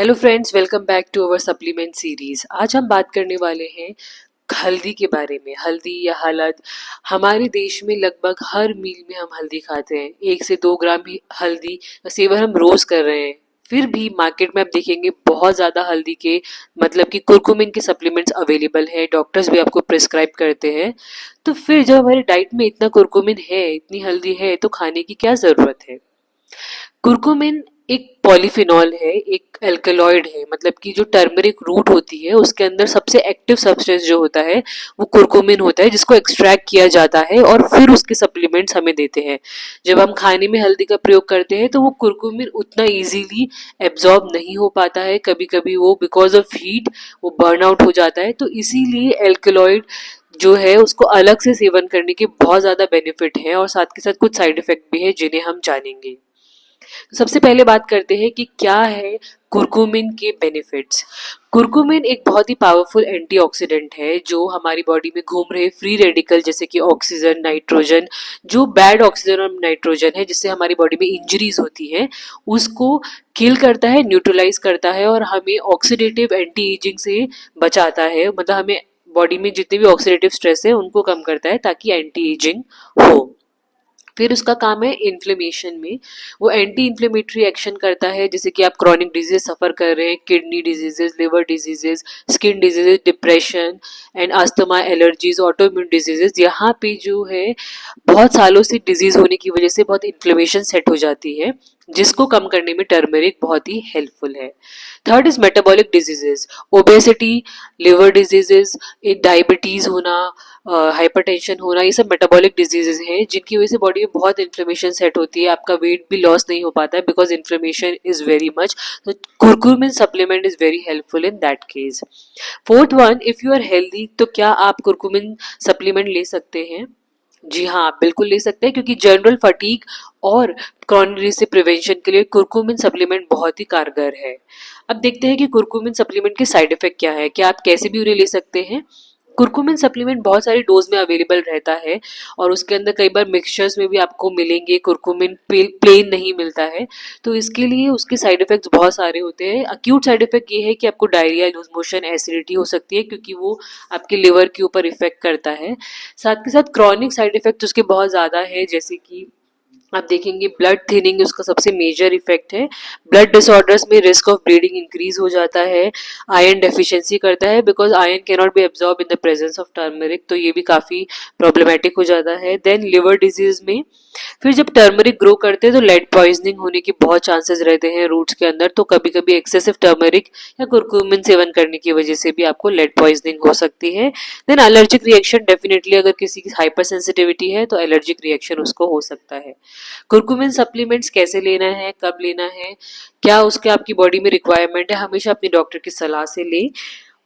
Hello friends, welcome back to our supplement series. आज हम बात करने वाले हैं हल्दी के बारे में। हल्दी या हलद, हमारे देश में लगभग हर मील में हम हल्दी खाते हैं। 1 से 2 ग्राम भी हल्दी का सेवन हम रोज कर रहे हैं। फिर भी मार्केट में आप देखेंगे बहुत ज़्यादा हल्दी के मतलब कि कुरकुमिन के सप्लीमेंट्स अवेलेबल है। डॉक्टर्स भी आपको प्रिस्क्राइब करते हैं। तो फिर जब हमारी डाइट में इतना कुरकुमिन है, इतनी हल्दी है, तो खाने की क्या ज़रूरत है? कुरकुमिन एक पॉलीफिनॉल है, एक एल्कलॉइड है। मतलब कि जो टर्मरिक रूट होती है उसके अंदर सबसे एक्टिव सब्सटेंस जो होता है वो कुरकुमिन होता है, जिसको एक्सट्रैक्ट किया जाता है और फिर उसके सप्लीमेंट्स हमें देते हैं। जब हम खाने में हल्दी का प्रयोग करते हैं तो वो कुरकुमिन उतना इजीली एब्जॉर्ब नहीं हो पाता है। कभी कभी वो बिकॉज ऑफ हीट वो बर्न आउट हो जाता है। तो इसीलिए एल्कलॉइड जो है उसको अलग से सेवन करने के बहुत ज़्यादा बेनिफिट हैं और साथ के साथ कुछ साइड इफेक्ट भी है जिन्हें हम जानेंगे। तो सबसे पहले बात करते हैं कि क्या है कुरकुमिन के बेनिफिट्स। कुरकुमिन एक बहुत ही पावरफुल एंटीऑक्सीडेंट है जो हमारी बॉडी में घूम रहे फ्री रेडिकल जैसे कि ऑक्सीजन, नाइट्रोजन, जो बैड ऑक्सीजन और नाइट्रोजन है जिससे हमारी बॉडी में इंजरीज होती है, उसको किल करता है, न्यूट्रलाइज करता है और हमें ऑक्सीडेटिव एंटी एजिंग से बचाता है। मतलब हमें बॉडी में जितने भी ऑक्सीडेटिव स्ट्रेस है उनको कम करता है ताकि एंटी एजिंग हो। फिर उसका काम है इन्फ्लेमेशन में। वो एंटी इन्फ्लेमेटरी एक्शन करता है। जैसे कि आप क्रॉनिक डिजीज सफ़र कर रहे हैं, kidney diseases, liver diseases, skin diseases, depression and asthma, allergies, autoimmune diseases, यहाँ पे जो है बहुत सालों से डिजीज होने की वजह से बहुत इन्फ्लेमेशन सेट हो जाती है, जिसको कम करने में टर्मरिक बहुत ही हेल्पफुल है। Third is metabolic diseases, obesity, liver diseases, diabetes होना, हाइपरटेंशन होना, ये सब मेटाबॉलिक डिजीजेज हैं जिनकी वजह से बॉडी में बहुत इन्फ्लेमेशन सेट होती है। आपका वेट भी लॉस नहीं हो पाता है because inflammation is very much. तो curcumin supplement is very helpful in that case. Fourth one, if you are healthy तो क्या आप कुरकुमिन सप्लीमेंट ले सकते हैं? जी हाँ, आप बिल्कुल ले सकते हैं क्योंकि जनरल फटीग और क्रॉनिक डिजीज से प्रिवेंशन के लिए कुरकुमिन सप्लीमेंट बहुत ही कारगर है। अब देखते हैं कि कुरकुमिन सप्लीमेंट के साइड इफेक्ट क्या है, क्या आप कैसे भी उन्हें ले सकते हैं। कुरकुमिन सप्लीमेंट बहुत सारी डोज में अवेलेबल रहता है और उसके अंदर कई बार मिक्सचर्स में भी आपको मिलेंगे। कुरकुमिन प्लेन नहीं मिलता है, तो इसके लिए उसके साइड इफेक्ट्स बहुत सारे होते हैं। अक्यूट साइड इफेक्ट ये है कि आपको डायरिया, लूज मोशन, एसिडिटी हो सकती है क्योंकि वो आपके लिवर के ऊपर इफेक्ट करता है। साथ के साथ क्रॉनिक साइड इफेक्ट उसके बहुत ज़्यादा है, जैसे कि आप देखेंगे ब्लड थिनिंग उसका सबसे मेजर इफेक्ट है। ब्लड डिसऑर्डर्स में रिस्क ऑफ ब्लीडिंग इंक्रीज हो जाता है। आयरन डेफिशिएंसी करता है because iron can not be absorb in the presence of turmeric, तो ये भी काफ़ी प्रॉब्लमेटिक हो जाता है। देन लिवर डिजीज में फिर जब टर्मरिक ग्रो करते हैं तो लेड पॉइजनिंग होने की बहुत चांसेस रहते हैं रूट्स के अंदर। तो कभी कभी एक्सेसिव टर्मरिक या कुरकुमिन सेवन करने की वजह से भी आपको लेड पॉइजनिंग हो सकती है। देन एलर्जिक रिएक्शन, डेफिनेटली अगर किसी की हाइपर सेंसिटिविटी है तो एलर्जिक रिएक्शन उसको हो सकता है। कुरकुमिन सप्लीमेंट्स कैसे लेना है, कब लेना है, क्या उसके आपकी बॉडी में रिक्वायरमेंट है, हमेशा अपने डॉक्टर की सलाह से लें।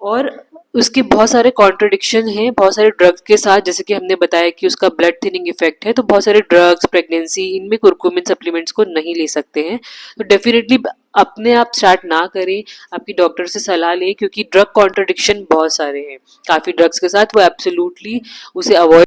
और उसके बहुत सारे कॉन्ट्रडिक्शन हैं बहुत सारे ड्रग्स के साथ। जैसे कि हमने बताया कि उसका ब्लड थिनिंग इफेक्ट है, तो बहुत सारे ड्रग्स, प्रेगनेंसी, इनमें कुरकुमिन सप्लीमेंट्स को नहीं ले सकते हैं। तो डेफिनेटली अपने आप स्टार्ट ना करें, आपकी डॉक्टर से सलाह लें क्योंकि ड्रग कॉन्ट्रडिक्शन बहुत सारे हैं। काफ़ी ड्रग्स के साथ वो एब्सोल्युटली उसे अवॉइड